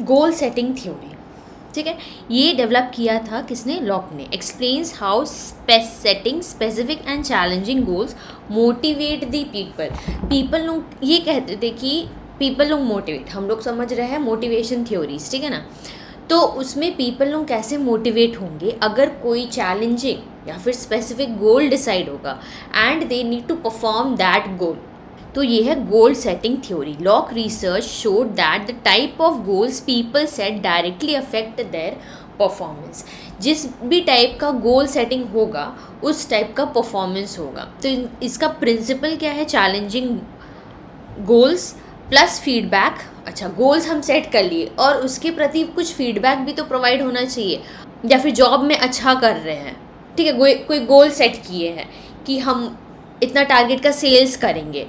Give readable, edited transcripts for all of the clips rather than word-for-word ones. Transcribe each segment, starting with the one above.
गोल setting theory, ठीक है, ये डेवलप किया था किसने? लॉक ने। Explains how setting specific and challenging goals motivate the people लोग ये कहते थे कि पीपल लोग मोटिवेट, हम लोग समझ रहे हैं मोटिवेशन थ्योरीज, ठीक है ना। तो उसमें पीपल लोग कैसे मोटिवेट होंगे अगर कोई चैलेंजिंग या फिर स्पेसिफिक गोल डिसाइड होगा and they need to perform that goal. तो ये है goal setting theory. Locke research showed that the type of goals people set directly affect their performance. जिस भी टाइप का गोल सेटिंग होगा उस टाइप का परफॉर्मेंस होगा। तो इसका प्रिंसिपल क्या है? Challenging goals plus feedback. अच्छा, गोल्स हम सेट कर लिए और उसके प्रति कुछ फीडबैक भी तो प्रोवाइड होना चाहिए। या फिर जॉब में अच्छा कर रहे हैं, ठीक है, कोई गोल सेट किए हैं कि हम इतना टारगेट का सेल्स करेंगे,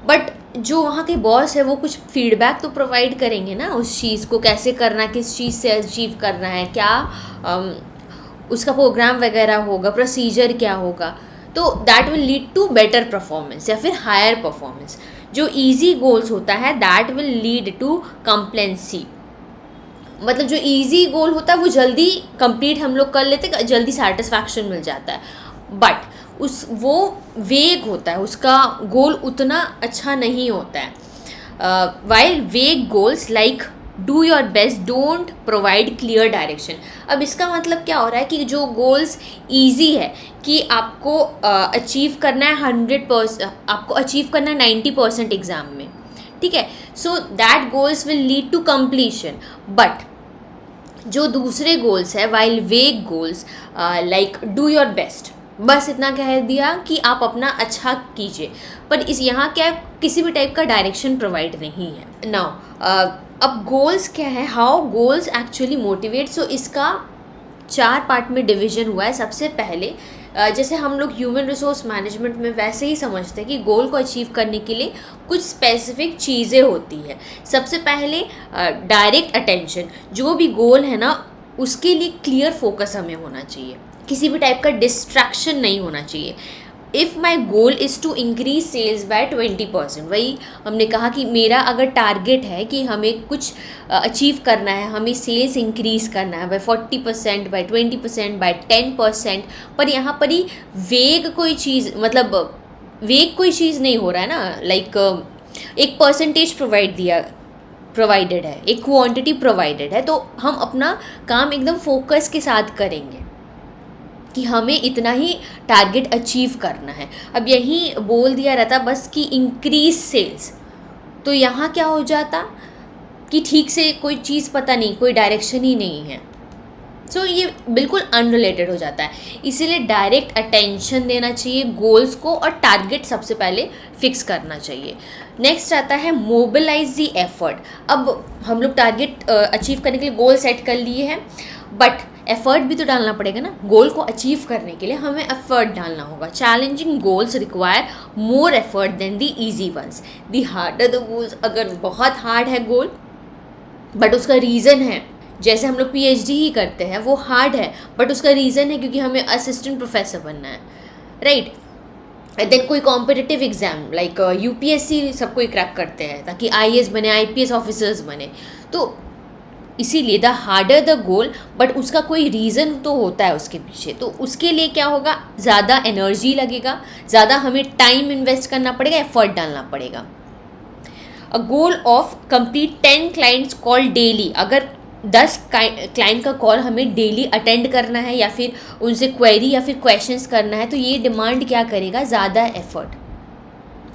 बट जो वहाँ के बॉस है वो कुछ फीडबैक तो प्रोवाइड करेंगे ना उस चीज़ को कैसे करना है, किस चीज़ से अचीव करना है, क्या उसका प्रोग्राम वगैरह होगा, प्रोसीजर क्या होगा। तो that will lead to better performance या फिर हायर परफॉर्मेंस। जो इजी गोल्स होता है that will lead to complacency, मतलब जो इजी गोल होता है वो जल्दी कंप्लीट हम लोग कर लेते, जल्दी सेटिस्फैक्शन मिल जाता है। बट वो वेग होता है, उसका गोल उतना अच्छा नहीं होता है। While vague goals like do your best don't provide clear direction. अब इसका मतलब क्या हो रहा है कि जो गोल्स ईजी है कि आपको अचीव करना है 100%, आपको अचीव करना है 90% एग्ज़ाम में, ठीक है, so that goals will lead to completion. But जो दूसरे गोल्स है while vague goals like do your best, बस इतना कह दिया कि आप अपना अच्छा कीजिए, पर इस यहाँ क्या किसी भी टाइप का डायरेक्शन प्रोवाइड नहीं है। नाउ अब गोल्स क्या है, हाउ गोल्स एक्चुअली मोटिवेट। सो इसका 4 पार्ट में डिवीजन हुआ है। सबसे पहले जैसे हम लोग ह्यूमन रिसोर्स मैनेजमेंट में वैसे ही समझते हैं कि गोल को अचीव करने के लिए कुछ स्पेसिफिक चीज़ें होती है। सबसे पहले डायरेक्ट अटेंशन, जो भी गोल है ना उसके लिए क्लियर फोकस हमें होना चाहिए, किसी भी टाइप का डिस्ट्रैक्शन नहीं होना चाहिए। If my goal is to increase sales by 20%, वही हमने कहा कि मेरा अगर टारगेट है कि हमें कुछ अचीव करना है, हमें सेल्स इंक्रीज करना है बाय 40%, बाय 20%, बाय 10%, पर यहाँ पर ही वेग कोई चीज़, मतलब वेग कोई चीज़ नहीं हो रहा है ना, लाइक एक परसेंटेज प्रोवाइडेड है, एक क्वांटिटी प्रोवाइडेड है, तो हम अपना काम एकदम फोकस के साथ करेंगे कि हमें इतना ही टारगेट अचीव करना है। अब यही बोल दिया रहता बस कि इंक्रीज सेल्स, तो यहाँ क्या हो जाता कि ठीक से कोई चीज़ पता नहीं, कोई डायरेक्शन ही नहीं है। सो ये बिल्कुल अनरिलेटेड हो जाता है। इसीलिए डायरेक्ट अटेंशन देना चाहिए गोल्स को और टारगेट सबसे पहले फिक्स करना चाहिए। नेक्स्ट आता है मोबिलाइज द एफर्ट। अब हम लोग टारगेट अचीव करने के लिए गोल सेट कर लिए हैं, बट एफर्ट भी तो डालना पड़ेगा ना। गोल को अचीव करने के लिए हमें एफर्ट डालना होगा। Challenging goals require more effort than the easy ones. The harder the goals, अगर बहुत हार्ड है गोल बट उसका रीज़न है, जैसे हम लोग पीएचडी ही करते हैं, वो हार्ड है बट उसका रीज़न है क्योंकि हमें असिस्टेंट प्रोफेसर बनना है, राइट। देन कोई कॉम्पिटिटिव एग्जाम लाइक यूपीएससी सब कोई क्रैक करते हैं ताकि आईएएस बने, आईपीएस ऑफिसर्स बने। तो इसीलिए the harder the goal, but उसका कोई रीज़न तो होता है उसके पीछे, तो उसके लिए क्या होगा, ज़्यादा एनर्जी लगेगा, ज़्यादा हमें टाइम इन्वेस्ट करना पड़ेगा, एफर्ट डालना पड़ेगा। A goal of complete 10 clients call daily, अगर 10 क्लाइंट का कॉल हमें डेली अटेंड करना है या फिर उनसे क्वेरी या फिर क्वेश्चंस करना है, तो ये डिमांड क्या करेगा, ज़्यादा एफर्ट,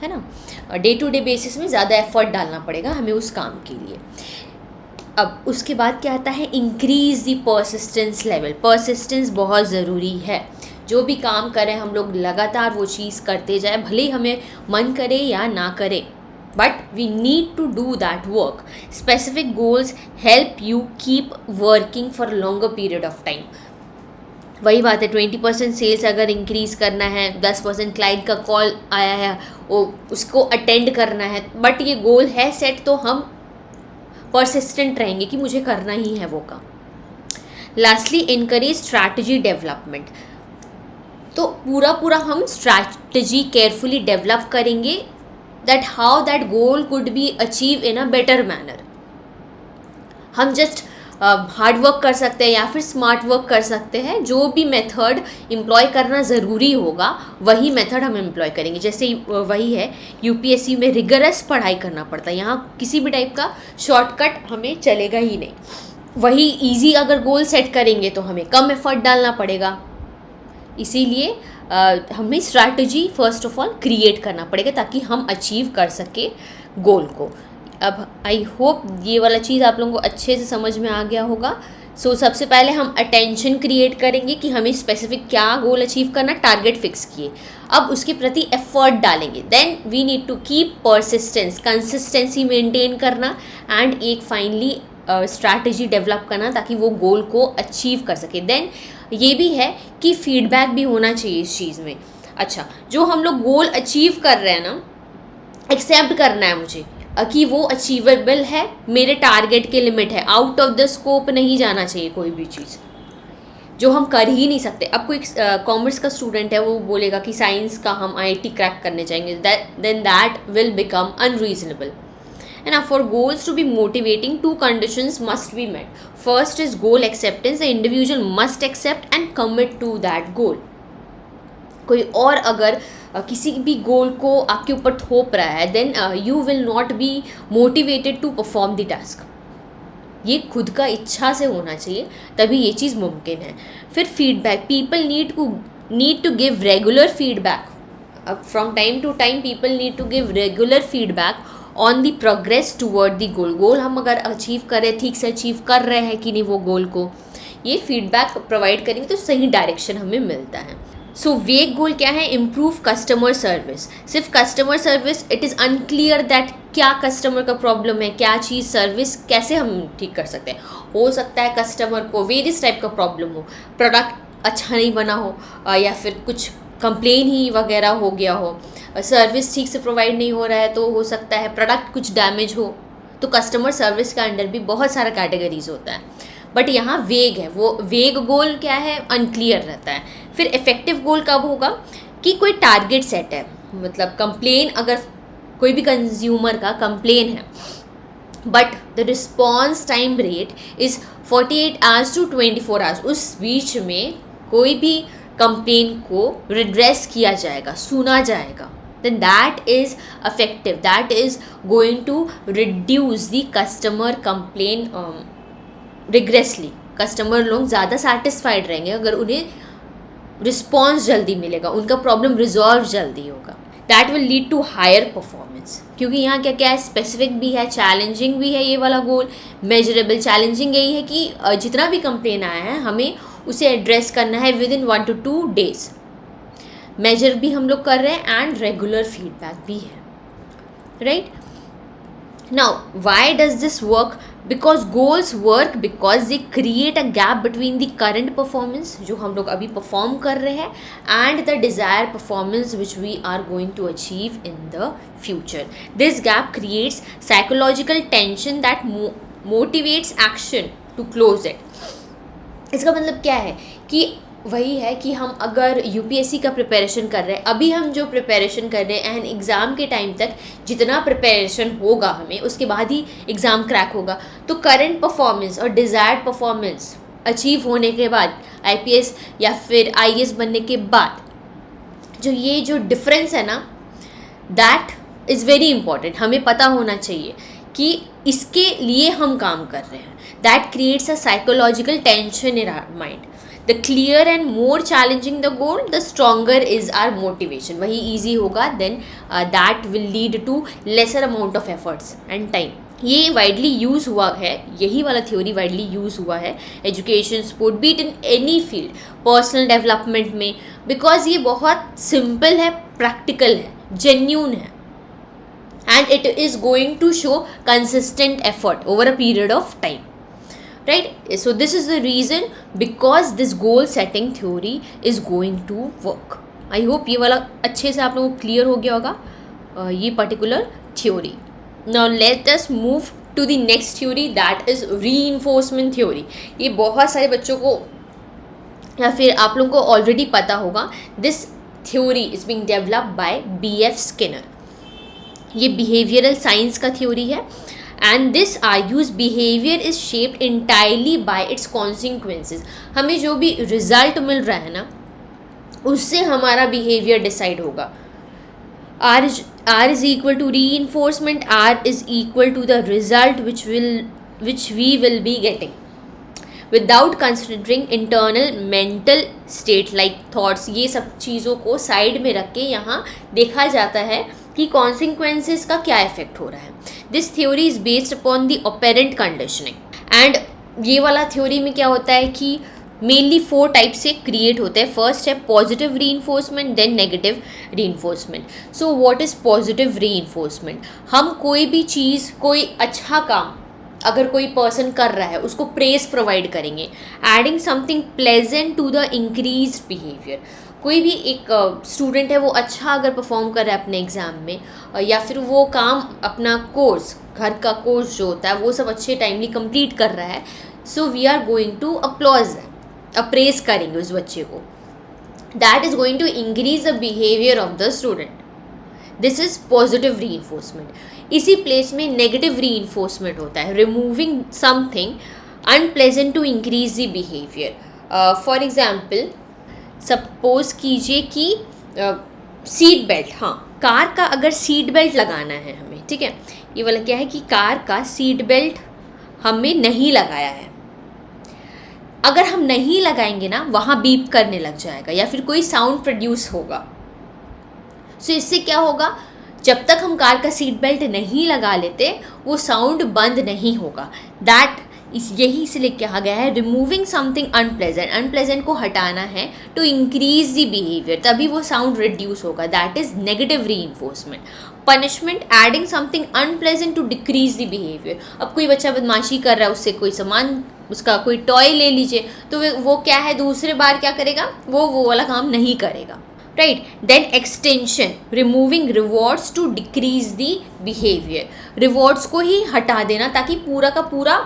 है ना। डे टू डे बेसिस में ज़्यादा एफर्ट डालना पड़ेगा हमें उस काम के लिए। अब उसके बाद क्या आता है, increase the persistence level. Persistence बहुत ज़रूरी है। जो भी काम करें हम लोग लगातार वो चीज़ करते जाए, भले ही हमें मन करे या ना करे, but we need to do that work. Specific goals help you keep working for longer period of time. वही बात है, 20% सेल्स अगर इंक्रीज़ करना है, 10% क्लाइंट का कॉल आया है वो उसको अटेंड करना है, बट ये गोल है सेट, तो हम परसिस्टेंट रहेंगे कि मुझे करना ही है वो काम। Lastly encourage strategy development. तो पूरा हम स्ट्रैटेजी केयरफुली डेवलप करेंगे that how that goal could be achieve in a better manner. हम जस्ट हार्ड वर्क कर सकते हैं या फिर स्मार्ट वर्क कर सकते हैं, जो भी मेथड एम्प्लॉय करना ज़रूरी होगा वही मेथड हम एम्प्लॉय करेंगे। जैसे वही है, यूपीएससी में रिगरस पढ़ाई करना पड़ता है, यहाँ किसी भी टाइप का शॉर्टकट हमें चलेगा ही नहीं। वही इजी अगर गोल सेट करेंगे तो हमें कम एफर्ट डालना पड़ेगा, इसीलिए हमें strategy first of all create करना पड़ेगा ताकि हम अचीव कर सके गोल को। अब आई होप ये वाला चीज़ आप लोगों को अच्छे से समझ में आ गया होगा। सो सबसे पहले हम अटेंशन क्रिएट करेंगे कि हमें स्पेसिफिक क्या गोल अचीव करना, टारगेट फिक्स किए, अब उसके प्रति एफर्ट डालेंगे। Then we need to keep persistence, consistency maintain करना, एंड एक फाइनली स्ट्रैटेजी डेवलप करना ताकि वो गोल को अचीव कर सके। देन ये भी है कि फीडबैक भी होना चाहिए इस चीज़ में। अच्छा, जो हम लोग गोल अचीव कर रहे हैं ना, एक्सेप्ट करना है मुझे कि वो अचीवेबल है, मेरे टारगेट के लिमिट है, आउट ऑफ द स्कोप नहीं जाना चाहिए कोई भी चीज़ जो हम कर ही नहीं सकते। अब कोई कॉमर्स का स्टूडेंट है, वो बोलेगा कि साइंस का हम आईआईटी क्रैक करने चाहेंगे, then that will become unreasonable. And now for goals to be motivating, two conditions must be met. First is goal acceptance. The individual must accept and commit to that goal. कोई और अगर किसी भी गोल को आपके ऊपर थोप रहा है, then you will not be motivated to perform the task. ये खुद का इच्छा से होना चाहिए, तभी ये चीज़ मुमकिन है। फिर feedback, people need to give regular feedback. अब from time to time people need to give regular feedback on the progress toward the goal. Goal हम अगर अचीव करें, ठीक से अचीव कर रहे हैं कि नहीं वो गोल को, ये फीडबैक प्रोवाइड करेंगे तो सही डायरेक्शन हमें मिलता है। सो वेग गोल क्या है? Improve customer service. सिर्फ customer service, it is unclear that क्या कस्टमर का प्रॉब्लम है, क्या चीज़ सर्विस कैसे हम ठीक कर सकते हैं। हो सकता है कस्टमर को वेरियस टाइप का प्रॉब्लम हो, प्रोडक्ट अच्छा नहीं बना हो, या फिर कुछ कंप्लेन ही वगैरह हो गया हो, सर्विस ठीक से प्रोवाइड नहीं हो रहा है, तो हो सकता है प्रोडक्ट कुछ डैमेज हो। तो कस्टमर सर्विस के अंडर भी बहुत सारा कैटेगरीज होता है, बट यहाँ वेग है, वो वेग गोल क्या है, अनक्लियर रहता है। फिर इफेक्टिव गोल कब होगा कि कोई टारगेट सेट है, मतलब कंप्लेन, अगर कोई भी कंज्यूमर का कंप्लेन है but the response time rate is 48 hours to 24 hours, उस बीच में कोई भी कंप्लेन को रिड्रेस किया जाएगा, सुना जाएगा, then that is effective, that is going to reduce the customer complaint rigorously। Customer लोग ज़्यादा सेटिस्फाइड रहेंगे अगर उन्हें रिस्पॉन्स जल्दी मिलेगा, उनका प्रॉब्लम रिजॉल्व जल्दी होगा। That will lead to higher performance, क्योंकि यहाँ क्या क्या है, स्पेसिफिक भी है, चैलेंजिंग भी है। ये वाला गोल मेजरेबल, चैलेंजिंग यही है कि जितना भी कंप्लेन आया है हमें उसे एड्रेस करना है within 1 to 2 days। Major भी हम लोग कर रहे हैं एंड रेगुलर फीडबैक भी है, right. Now why does this work? Because goals work because they create a gap between the current performance, जो हम लोग अभी परफॉर्म कर रहे हैं, and the desire performance which we are going to achieve in the future. This gap creates psychological tension that motivates action to close it. इसका मतलब क्या है कि वही है कि हम अगर यूपीएससी का प्रिपरेशन कर रहे हैं, अभी हम जो प्रिपरेशन कर रहे हैं एंड एग्ज़ाम के टाइम तक जितना प्रिपरेशन होगा हमें, उसके बाद ही एग्ज़ाम क्रैक होगा, तो करंट परफॉर्मेंस और डिज़ायर्ड परफॉर्मेंस अचीव होने के बाद, आईपीएस या फिर आईएएस बनने के बाद, ये जो डिफरेंस है ना, दैट इज़ वेरी इंपॉर्टेंट। हमें पता होना चाहिए कि इसके लिए हम काम कर रहे हैं। That creates a psychological tension in our mind. The clear and more challenging the goal, the stronger is our motivation। वही easy होगा, then that will lead to lesser amount of efforts and time। ये widely use हुआ है, यही वाला theory widely use हुआ है education, sport, be it in any field, personal development में, बिकॉज ये बहुत सिंपल है, प्रैक्टिकल है, जेन्यून है, and it is going to show consistent effort over a period of time, right? So this is the reason because this goal setting theory is going to work। I hope ये वाला अच्छे से आप लोगों को clear हो गया होगा ये particular theory. Now let us move to the next theory, that is reinforcement theory। ये बहुत सारे बच्चों को या फिर आप लोगों को ऑलरेडी पता होगा। This theory is being developed by BF Skinner. ये बिहेवियरल साइंस का थ्योरी है and this argues behaviour is shaped entirely bye it's consequences. हमें जो भी रिजल्ट मिल रहा है ना, उससे हमारा बिहेवियर डिसाइड होगा। R is equal to reinforcement, R is equal to the result which we will be getting without considering internal mental state like thoughts। ये सब चीज़ों को साइड में रख के यहाँ देखा जाता है कि कॉन्सिक्वेंसेस का क्या इफेक्ट हो रहा है। This theory is based upon the apparent conditioning. And ये वाला थ्योरी में क्या होता है कि मेनली 4 टाइप से क्रिएट होते हैं। फर्स्ट है positive reinforcement, then negative reinforcement. So what is positive reinforcement? हम कोई भी चीज़, कोई अच्छा काम अगर कोई पर्सन कर रहा है, उसको प्रेस प्रोवाइड करेंगे, adding something pleasant to the increase behaviour. कोई भी एक स्टूडेंट है, वो अच्छा अगर परफॉर्म कर रहा है अपने एग्ज़ाम में, या फिर वो काम अपना कोर्स, घर का कोर्स जो होता है वो सब अच्छे टाइमली कंप्लीट कर रहा है, so we are going to applause, अप्रेस करेंगे उस बच्चे को। That is going to increase the behaviour of the student. This is positive reinforcement. इसी प्लेस में नेगेटिव रीइंफोर्समेंट होता है, removing something unpleasant to increase the behaviour. For example, suppose कीजिए कि सीट बेल्ट, हाँ, कार का अगर सीट बेल्ट लगाना है हमें, ठीक है, ये वाला क्या है कि कार का सीट बेल्ट हमें नहीं लगाया है। अगर हम नहीं लगाएंगे ना, वहाँ बीप करने लग जाएगा या फिर कोई साउंड प्रोड्यूस होगा। सो इससे क्या होगा, जब तक हम कार का सीट बेल्ट नहीं लगा लेते वो साउंड बंद नहीं होगा। दैट यही इसलिए कहा गया है रिमूविंग समथिंग अनप्लेजेंट। अनप्लेजेंट को हटाना है टू इंक्रीज द बिहेवियर, तभी वो साउंड रिड्यूस होगा। That is negative reinforcement. Punishment, adding something unpleasant to decrease the behaviour. अब कोई बच्चा बदमाशी कर रहा है, उससे कोई सामान, उसका कोई टॉय ले लीजिए, तो वो क्या है, दूसरे बार क्या करेगा, वो वाला काम नहीं करेगा, right. Then extinction, removing rewards to decrease the behaviour. Rewards को ही हटा देना ताकि पूरा का पूरा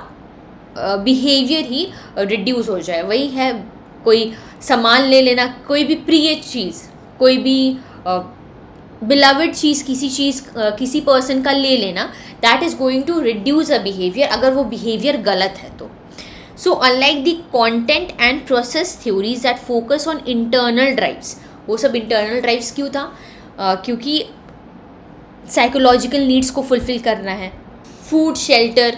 बिहेवियर ही रिड्यूस हो जाए। वही है, कोई सामान ले लेना, कोई भी प्रिय चीज़, कोई भी बिलवड चीज़, किसी पर्सन का ले लेना, that is going to reduce a behaviour, अगर वो बिहेवियर गलत है तो। So unlike the content and process theories that focus on internal drives, वो सब इंटरनल ड्राइव्स क्यों था, क्योंकि साइकोलॉजिकल नीड्स को फुलफ़िल करना है, फूड, शेल्टर,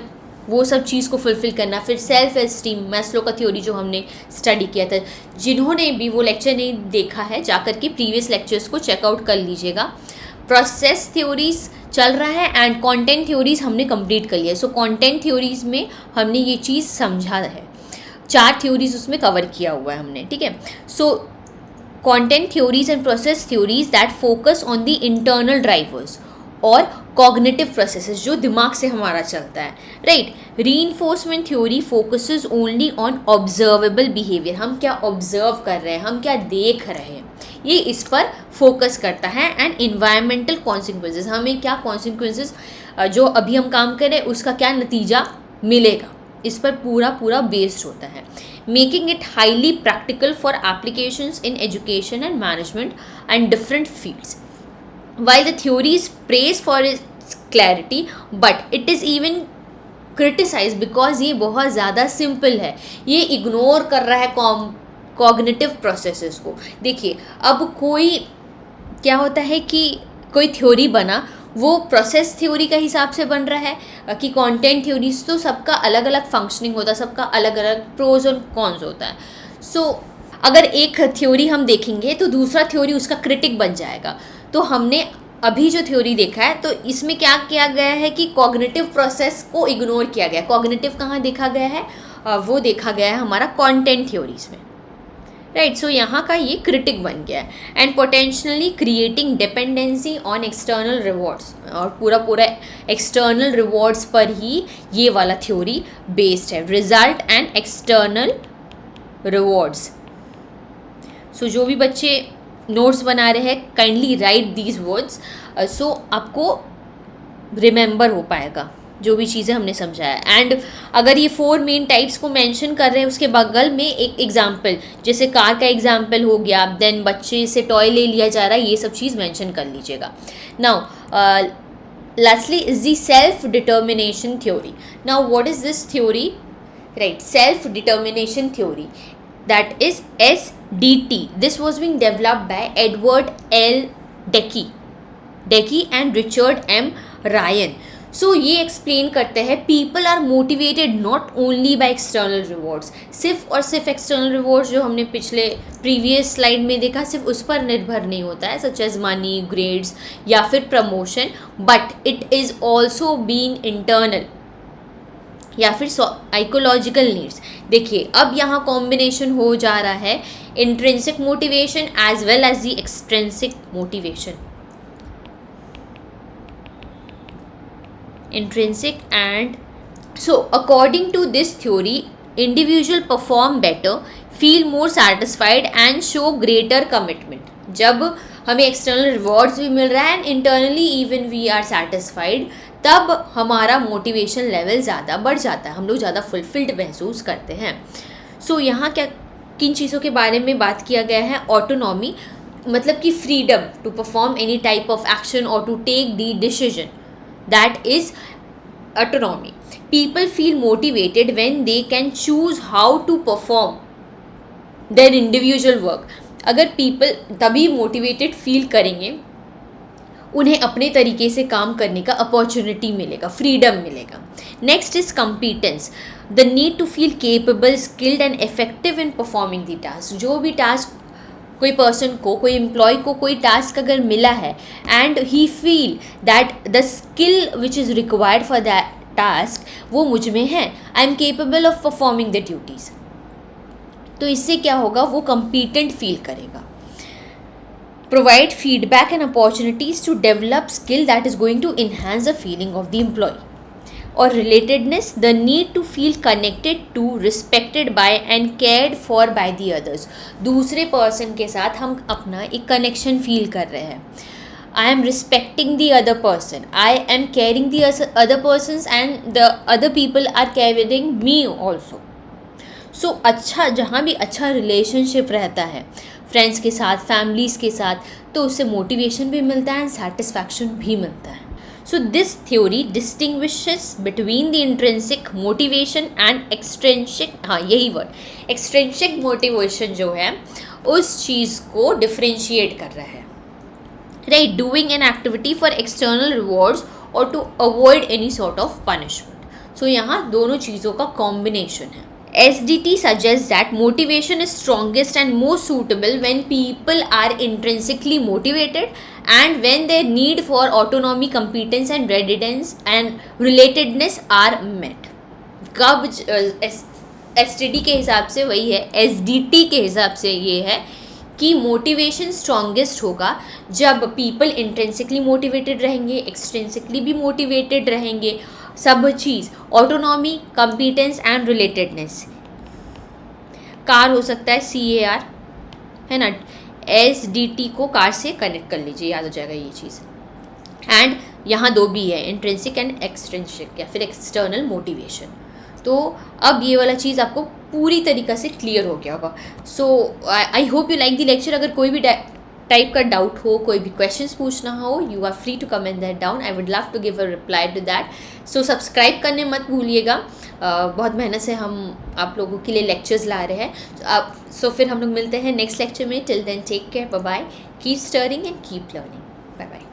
वो सब चीज़ को फुलफ़िल करना। फिर सेल्फ एस्टीम, मैस्लो का थ्योरी जो हमने स्टडी किया था, जिन्होंने भी वो लेक्चर नहीं देखा है जाकर के प्रीवियस लेक्चर्स को चेकआउट कर लीजिएगा। प्रोसेस थ्योरीज चल रहा है एंड कंटेंट थ्योरीज हमने कंप्लीट कर लिया। सो कंटेंट थ्योरीज में हमने ये चीज़ समझा है, 4 थ्योरीज उसमें कवर किया हुआ है हमने, ठीक है। So content theories and process theories that focus on the internal drivers और कॉग्निटिव प्रोसेसेस, जो दिमाग से हमारा चलता है, right. Reinforcement theory focuses only on observable behaviour, हम क्या ऑब्जर्व कर रहे हैं, हम क्या देख रहे हैं, ये इस पर फोकस करता है। एंड इन्वायरमेंटल कॉन्सिक्वेंसेस, हमें क्या कॉन्सिक्वेंसेस, जो अभी हम काम करें उसका क्या नतीजा मिलेगा, इस पर पूरा बेस्ड होता है। Making it highly practical for applications in education and management and different fields. While the theory is praised for its clarity, but it is even criticized because ये बहुत ज़्यादा सिंपल है, ये इग्नोर कर रहा है कॉग्निटिव प्रोसेसेस को। देखिए, अब कोई क्या होता है कि कोई थ्योरी बना, वो प्रोसेस थ्योरी का हिसाब से बन रहा है कि कंटेंट थ्योरीज, तो सबका अलग अलग फंक्शनिंग होता है, सबका अलग अलग प्रोज और कॉन्स होता है। सो अगर एक थ्योरी हम देखेंगे तो दूसरा थ्योरी उसका क्रिटिक बन जाएगा। तो हमने अभी जो थ्योरी देखा है, तो इसमें क्या किया गया है कि कॉग्निटिव प्रोसेस को इग्नोर किया गया। कॉग्निटिव कहाँ देखा गया है, वो देखा गया है हमारा कंटेंट थ्योरीज में, राइट। सो यहाँ का ये क्रिटिक बन गया है। And potentially creating dependency on external rewards, और पूरा एक्सटर्नल रिवॉर्ड्स पर ही ये वाला थ्योरी बेस्ड है, रिजल्ट एंड एक्सटर्नल रिवॉर्ड्स। सो जो भी बच्चे नोट्स बना रहे हैं, काइंडली राइट दीज वर्ड्स, सो आपको रिमेंबर हो पाएगा जो भी चीज़ें हमने समझाया। एंड अगर ये 4 मेन टाइप्स को मेंशन कर रहे हैं, उसके बगल में एक एग्जाम्पल, जैसे कार का एग्जाम्पल हो गया, देन बच्चे से टॉय ले लिया जा रहा है, ये सब चीज़ मेंशन कर लीजिएगा। Now lastly is the self-determination theory. Now what is this theory? Right, self-determination theory, that is SDT. This was being developed by Edward L. Deci and Richard M. Ryan. So ये explain करते हैं people are motivated not only by external rewards, सिर्फ और सिर्फ external rewards जो हमने पिछले previous slide में देखा सिर्फ उस पर निर्भर नहीं होता है, सच एज मनी, ग्रेड्स या फिर promotion, but it is also been internal या फिर साइकोलॉजिकल नीड्स. देखिए अब यहाँ कॉम्बिनेशन हो जा रहा है intrinsic motivation as well as the extrinsic motivation. Intrinsic and so according to this theory, individual perform better, feel more satisfied and show greater commitment. जब हमें external rewards भी मिल रहा है and internally even we are satisfied, तब हमारा motivation level ज़्यादा बढ़ जाता है, हम लोग ज़्यादा fulfilled महसूस करते हैं. So यहाँ क्या किन चीज़ों के बारे में बात किया गया है? ऑटोनॉमी, मतलब कि freedom to perform any type of action or to take the decision. That is autonomy. People feel motivated when they can choose how to perform their individual work. अगर people तभी motivated feel करेंगे, उन्हें अपने तरीके से काम करने का अपॉर्चुनिटी मिलेगा, फ्रीडम मिलेगा. Next is competence, the need to feel capable, skilled and effective in performing the task. जो भी टास्क कोई पर्सन को, कोई एम्प्लॉय को कोई टास्क अगर मिला है and he feel that the skill which is required for that task वो मुझ में है, I am capable of performing the duties, तो इससे क्या होगा, वो कम्पीटेंट फील करेगा. Provide feedback and opportunities to develop skill that is going to enhance the feeling of the employ. और relatedness, the need to feel connected to, respected by and cared for by the others. दूसरे person के साथ हम अपना एक connection feel कर रहे हैं. I am respecting the other person, I am caring the other persons and the other people are caring me also. So अच्छा, जहाँ भी अच्छा रिलेशनशिप रहता है फ्रेंड्स के साथ, फैमिलीज़ के साथ, तो उससे मोटिवेशन भी मिलता है एंड सेटिस्फैक्शन भी मिलता है. So this theory distinguishes between the intrinsic motivation and extrinsic, हाँ यही word, extrinsic motivation जो है उस चीज़ को differentiate कर रहा है. Right, doing an activity for external rewards or to avoid any sort of punishment. So यहाँ दोनों चीज़ों का combination है. SDT suggests that motivation is strongest and most suitable when people are intrinsically motivated and when their need for autonomy, competence and relatedness are met. कब STD के हिसाब से वही है, SDT के हिसाब से ये है कि मोटिवेशन स्ट्रॉन्गेस्ट होगा जब पीपल इंट्रेंसिकली मोटिवेटेड रहेंगे, एक्सट्रेंसिकली भी मोटिवेटेड रहेंगे. सब चीज़ ऑटोनॉमी, कम्पिटेंस एंड रिलेटेडनेस. कार हो सकता है CAR, है ना, SDT को कार से कनेक्ट कर लीजिए, याद हो जाएगा ये चीज़. एंड यहाँ दो भी है, इंट्रेंसिक एंड एक्सट्रेंसिक या फिर एक्सटर्नल मोटिवेशन. तो अब ये वाला चीज़ आपको पूरी तरीक़ा से क्लियर हो गया होगा. So I hope you like the lecture. अगर कोई भी टाइप का डाउट हो, कोई भी क्वेश्चंस पूछना हो, you are free to comment that down. I would love to give a reply to that. So subscribe करने मत भूलिएगा. बहुत मेहनत से हम आप लोगों के लिए लेक्चर्स ला रहे हैं. सो फिर हम लोग मिलते हैं नेक्स्ट लेक्चर में. Till then take care, bye bye, keep studing and keep learning. Bye bye.